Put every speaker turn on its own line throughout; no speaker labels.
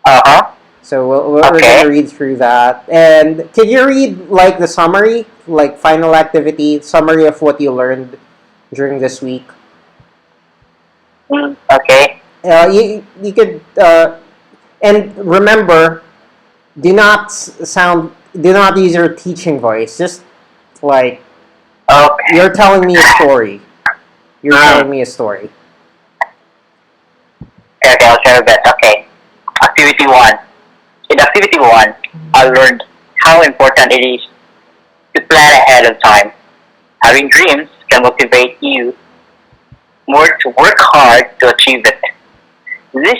Uh-huh.
So we're gonna
Okay.
read through that. And can you read like the summary, like final activity summary of what you learned during this week?
Okay.
You could and remember, do not use your teaching voice. Just like you're
Okay.
telling me a story. You're telling
Mm.
me a story.
Okay, I'll share a bit. Okay. Activity 1. In activity 1, I learned how important it is to plan ahead of time. Having dreams can motivate you more to work hard to achieve it. This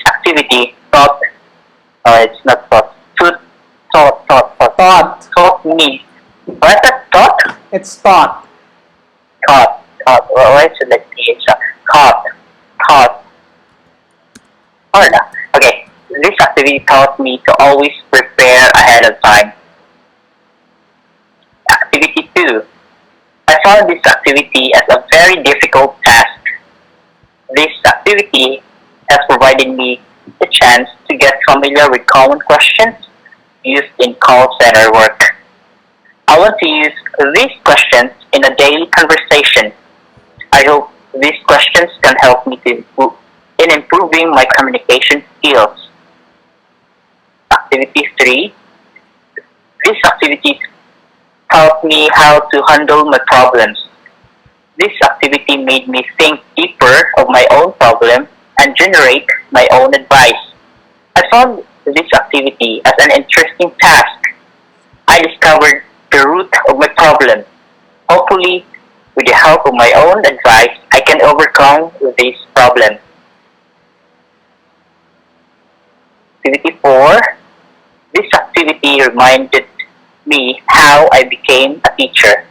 activity it's not taught, taught,
Thought.
taught me. What's that taught?
It's thought.
Why should I say it? Taught, taught, hard. Okay, this activity taught me to always prepare ahead of time. Activity 2. I found this activity as a very difficult task. This activity has provided me the chance to get familiar with common questions used in call center work. I want to use these questions in a daily conversation. I hope these questions can help me in improving my communication skills. Activity 3. These activities taught me how to handle my problems. This activity made me think deeper of my own problem and generate my own advice. I found this activity as an interesting task. I discovered the root of my problem. Hopefully, with the help of my own advice, I can overcome this problem. Activity 4. This activity reminded me how I became a teacher.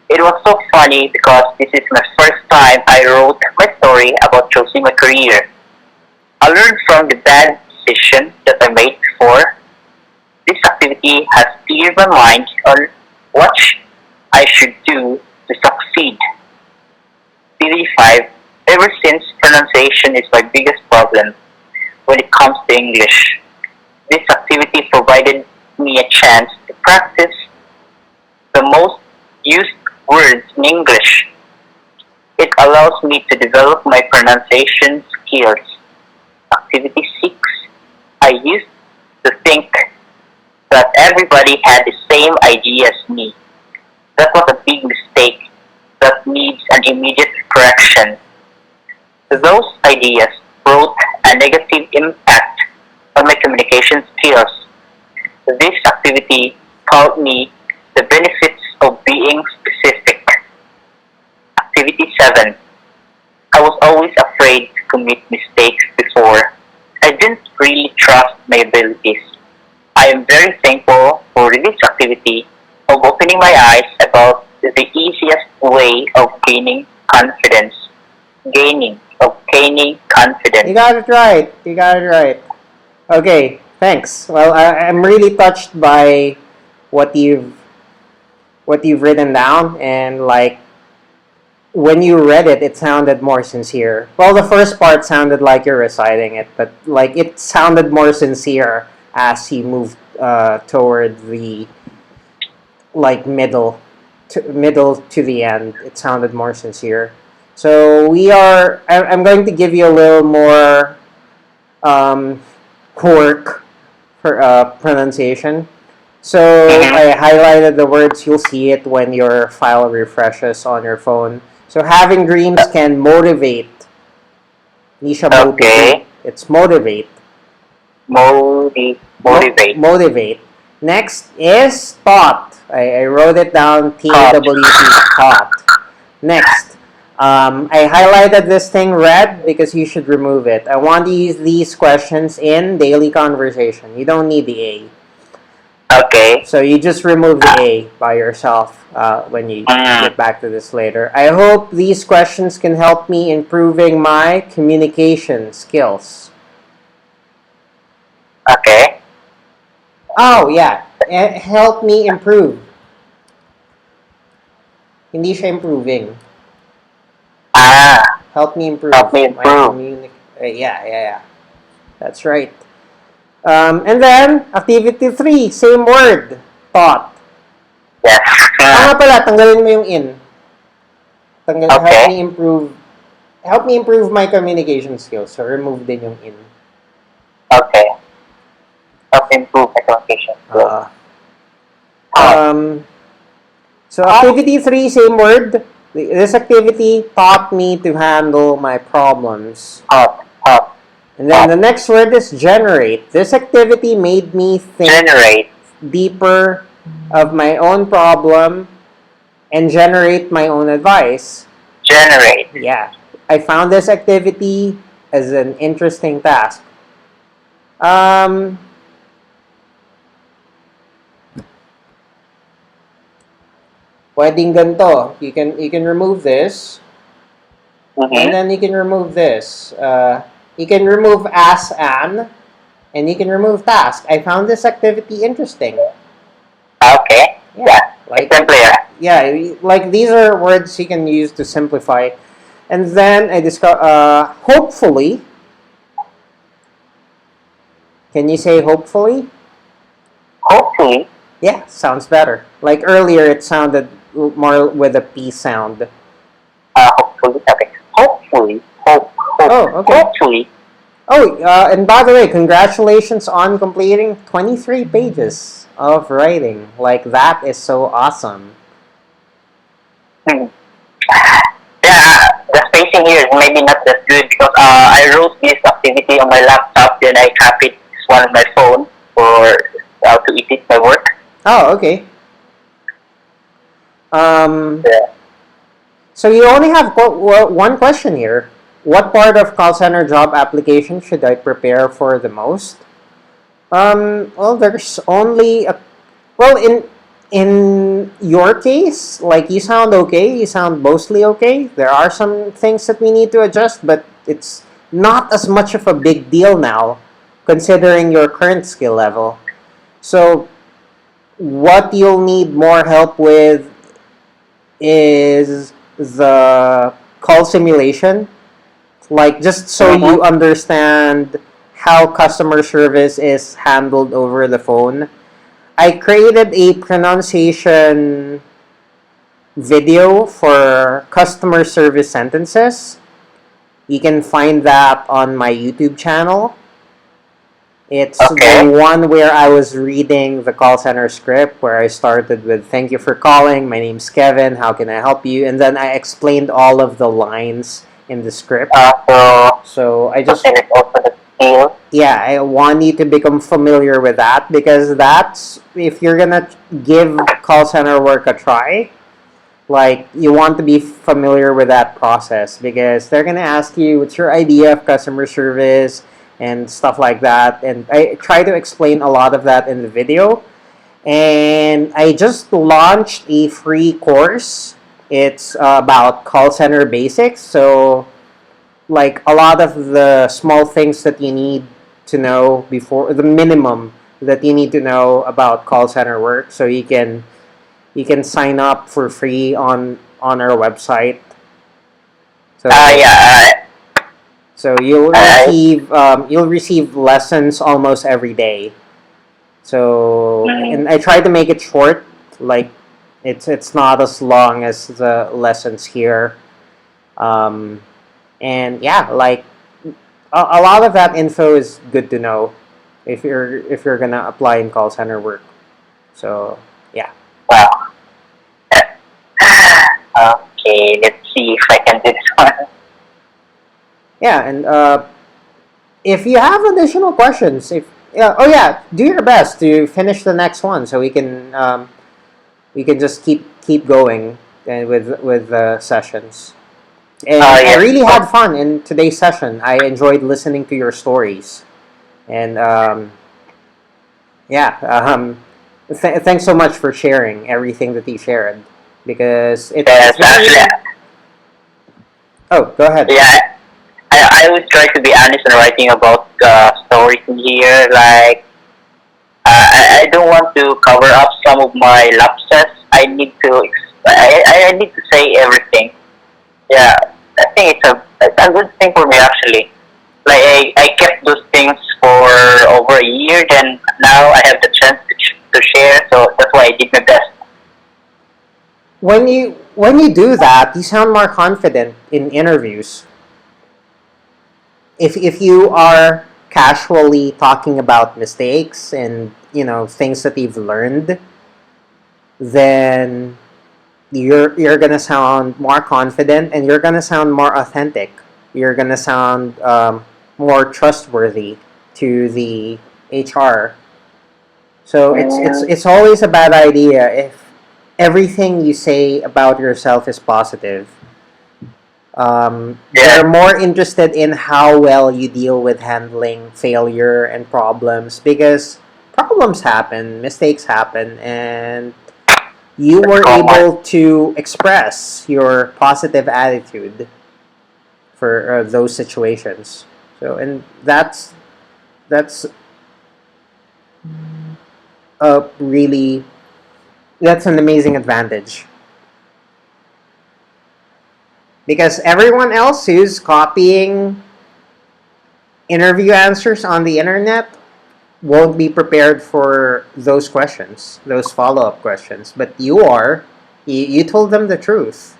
It was so funny because this is my first time I wrote my story about choosing my career. I learned from the bad decision that I made before. This activity has cleared my mind on what I should do to succeed. Activity 5. Ever since pronunciation is my biggest problem when it comes to English, this activity provided me a chance to practice the most used words in English. It allows me to develop my pronunciation skills. Activity 6. I used to think that everybody had the same idea as me. That was a big mistake that needs an immediate correction. Those ideas brought a negative impact on my communication skills. This activity taught me the benefits of being specific. Activity 7. I was always afraid to commit mistakes before. I didn't really trust my abilities. I am very thankful for this activity of opening my eyes about the easiest way of gaining confidence.
You got it right. You got it right. Okay, thanks. Well, I'm really touched by what you've what you've written down, and like when you read it, it sounded more sincere. Well, the first part sounded like you're reciting it, but like it sounded more sincere as he moved toward the like middle to the end. It sounded more sincere. So we are. I'm going to give you a little more um, work for pronunciation. So
Mhm.
I highlighted the words. You'll see it when your file refreshes on your phone. So having dreams can motivate. Nisha motivate.
Okay.
It's motivate.
Motivate.
Motivate. Next is thought. I wrote it down.
Thought.
TAWT. Thought. Next. I highlighted this thing red because you should remove it. I want to use these questions in daily conversation. You don't need the A.
Okay.
So you just remove the A by yourself when you
Mm.
get back to this later. I hope these questions can help me improving my communication skills.
Okay.
Oh, yeah. Help me improve. Hindi siya improving.
Ah.
Help me
Help
improve
me
my
improve.
communication. Yeah. That's right. And then, activity 3, same word, thought.
Yes.
Nga pala, tanggalin mo yung in.
Okay.
Help me improve my communication skills. So, remove din yung in.
Okay. Help improve my communication skills.
Um, so, activity 3, same word. This activity taught me to handle my problems.
Thought.
And then the next word is generate. This activity made me think
Generate.
deeper of my own problem and generate my own advice.
Generate.
Yeah. I found this activity as an interesting task. Um, Pwedeng ganito. You can remove this, and then you can remove this. You can remove as an, and you can remove task. I found this activity interesting.
Okay. Yeah.
Like
Simpler.
yeah, like these are words you can use to simplify. And then I discover. Hopefully, can you say hopefully?
Hopefully.
Yeah, sounds better. Like earlier, it sounded more with a P sound.
Hopefully. Okay. Hopefully. Hope.
Oh, okay.
Hopefully.
Oh, and by the way, congratulations on completing 23 pages of writing. Like, that is so awesome.
Hmm. Yeah, the spacing here is maybe not that good because I wrote this activity on my laptop, then I copied this one on my phone for to edit my work.
Oh, okay.
Yeah.
So you only have one question here. What part of call center job application should I prepare for the most? Well, there's only a well in your case, like you sound okay. You sound mostly okay. There are some things that we need to adjust, but it's not as much of a big deal now, considering your current skill level. So, what you'll need more help with is the call simulation, like just so you understand how customer service is handled over the phone. I created a pronunciation video for customer service sentences. You can find that on my YouTube channel. It's
Okay.
the one where I was reading the call center script where I started with "Thank you for calling. My name's Kevin. How can I help you?" And then I explained all of the lines in the script. So I just
there is also the skill.
yeah, I want you to become familiar with that because that's if you're gonna give call center work a try, like you want to be familiar with that process because they're gonna ask you what's your idea of customer service and stuff like that. And I try to explain a lot of that in the video. And I just launched a free course. It's about call center basics. So like a lot of the small things that you need to know before the minimum that you need to know about call center work so you can sign up for free on our website. So
Yeah.
so you'll
I
receive lessons almost every day. So and I try to make it short, like it's not as long as the lessons here. Um, and yeah, like a lot of that info is good to know if you're gonna apply in call center work. So yeah.
Wow. Okay, let's see if I can do this one.
Yeah, and if you have additional questions, if oh yeah, do your best to finish the next one so we can just keep going and with the sessions. And I
Yes.
really had fun in today's session. I enjoyed listening to your stories, and yeah, thanks so much for sharing everything that you shared because
Yes,
it's very. Oh, go ahead.
yeah. I would try to be honest in writing about stories in here. Like, I don't want to cover up some of my lapses. I need to say everything. Yeah, I think it's a good thing for me actually. Like I kept those things for over a year. Then now I have the chance to share, so that's why I did my best.
When you do that, you sound more confident in interviews. If you are casually talking about mistakes and things that you've learned, then you're gonna sound more confident and you're gonna sound more authentic. You're gonna sound more trustworthy to the HR. So it's always a bad idea if everything you say about yourself is positive. They're
Yeah.
more interested in how well you deal with handling failure and problems because problems happen, mistakes happen, and you
That's
were
common.
able to express your positive attitude for those situations. So, and that's a really that's an amazing advantage because everyone else who's copying interview answers on the internet won't be prepared for those questions, those follow-up questions. But you told them the truth,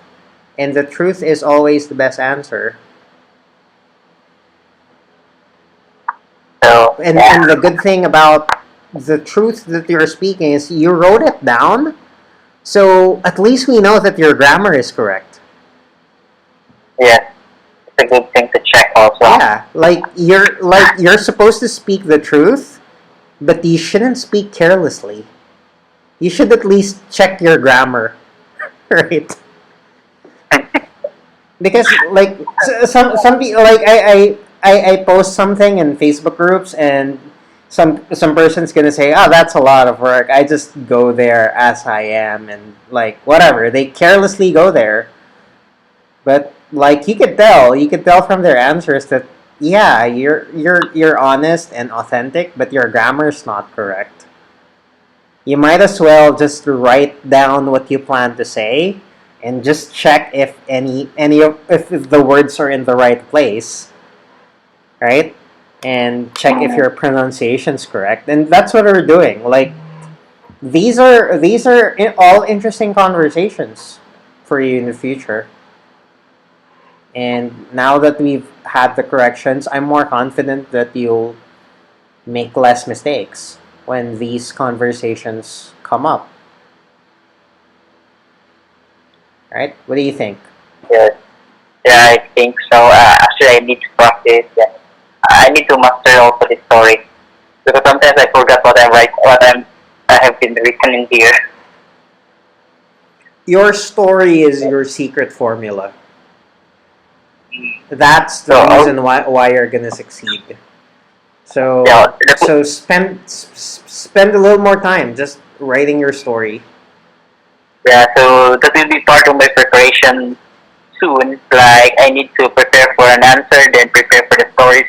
and the truth is always the best answer.
So
And
yeah,
the good thing about the truth that you're speaking is you wrote it down, so at least we know that your grammar is correct.
yeah, it's a good thing to check also.
Yeah, like you're supposed to speak the truth, but you shouldn't speak carelessly. You should at least check your grammar, right? Because like some people like I post something in Facebook groups and some person's gonna say, oh, that's a lot of work. I just go there as I am and like whatever. They carelessly go there. But like you could tell from their answers that yeah, you're honest and authentic, but your grammar's not correct. You might as well just write down what you plan to say and just check if if the words are in the right place, right? And check if your pronunciation's correct. And that's what we're doing. Like these are all interesting conversations for you in the future. And now that we've had the corrections, I'm more confident that you'll make less mistakes when these conversations come up. Right? What do you think?
Yeah, yeah, I think so. Actually, I need to practice. And I need to master also the story because sometimes I forgot I have been written in here.
Your story is your secret formula. That's
So
the reason why you're gonna succeed.
yeah,
So spend a little more time just writing your story.
yeah. So that will be part of my preparation soon. Like I need to prepare for an answer, then prepare for the stories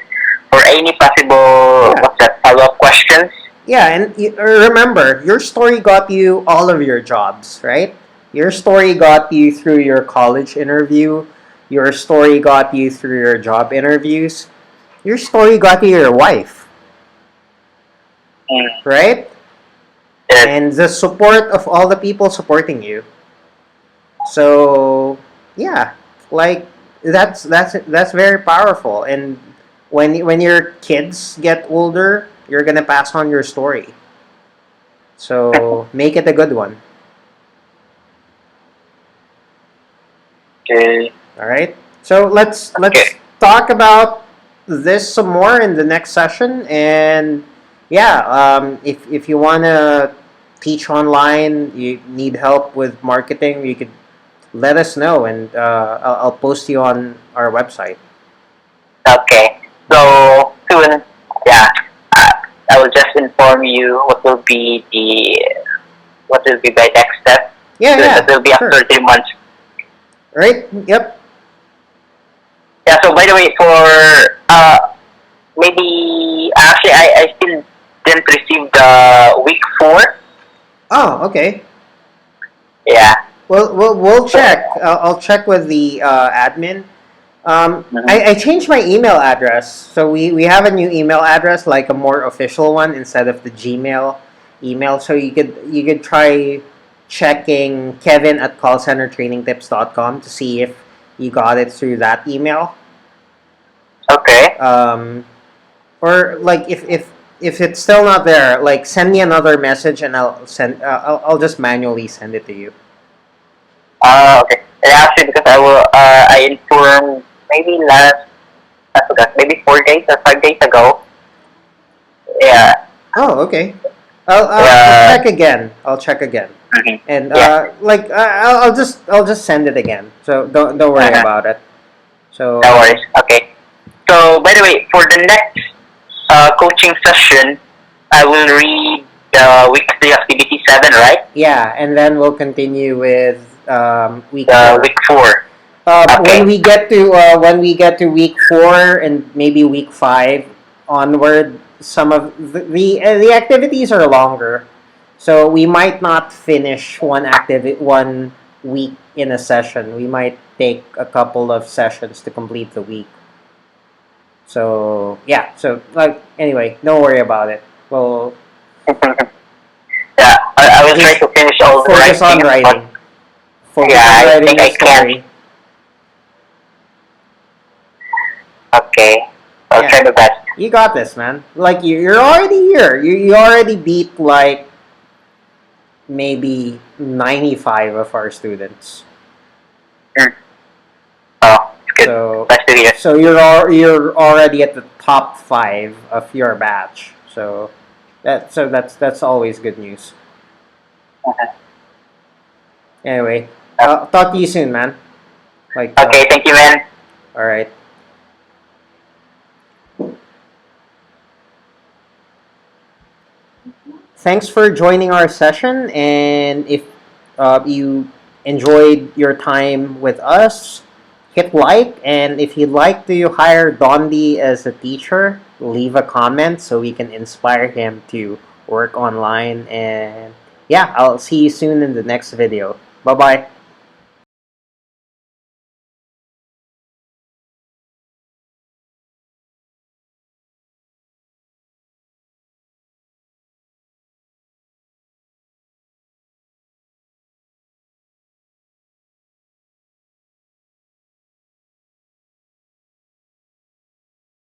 for any possible
Yeah,
what's that follow up questions.
yeah, and remember, your story got you all of your jobs, right? Your story got you through your college interview. Your story got you through your job interviews. Your story got you your wife,
Mm.
right?
Yes.
And the support of all the people supporting you. So yeah, like that's very powerful. And when your kids get older, you're gonna pass on your story. So make it a good one.
Okay.
All right. So let's
Okay.
talk about this some more in the next session. And yeah, if you wanna teach online, you need help with marketing, you could let us know, and I'll post you on our website.
Okay. So soon, yeah, uh, I will just inform you what will be my next step.
Yeah,
So that
yeah,
will be after
sure.
3 months.
Right? Yep.
Yeah. So by the way, for maybe actually I still didn't receive the week 4.
Oh, okay.
Yeah.
Well, we'll
So
check. I'll check with the admin, I changed my email address. So we have a new email address, like a more official one instead of the Gmail email. So you could try checking Kevin at callcentertrainingtips.com to see if you got it through that email.
Okay.
Or like if it's still not there, like send me another message and I'll just manually send it to you.
Okay. And actually, because I informed maybe I forgot, maybe 4 days or 5 days ago. Yeah.
Oh, okay. I'll
Yeah.
check again. I'll check again.
Mhm.
And
Yeah.
like I'll just send it again. So don't worry
Uh-huh.
about it. So
No worries. Okay. So, by the way, for the next coaching session, I will read weekly activity 7, right?
yeah, and then we'll continue with week
The
4.
week 4.
When
Okay.
we get to week 4 and maybe week 5 onward, some of the activities are longer, so we might not finish one week in a session. We might take a couple of sessions to complete the week. So yeah, so like anyway, don't worry about it. We'll
Yeah, I will try
just
to finish all the
focus on
writings, but
writing.
yeah,
Focus on
I
writing
think
your
I can't.
story.
Okay. I'll
Yeah,
try my best.
you got this, man. Like you're already here. You already beat like maybe 95 of our students.
Mm. Oh, it's good.
So
Nice to hear.
so you're already at the top 5 of your batch. So that's always good news.
Mhm.
Anyway,
Uh,
I'll talk to you soon, man. Like
Okay, thank you, man.
all right. Thanks for joining our session, and if you enjoyed your time with us, hit like, and if you'd like to hire Dondi as a teacher, leave a comment so we can inspire him to work online. And yeah, I'll see you soon in the next video. Bye bye.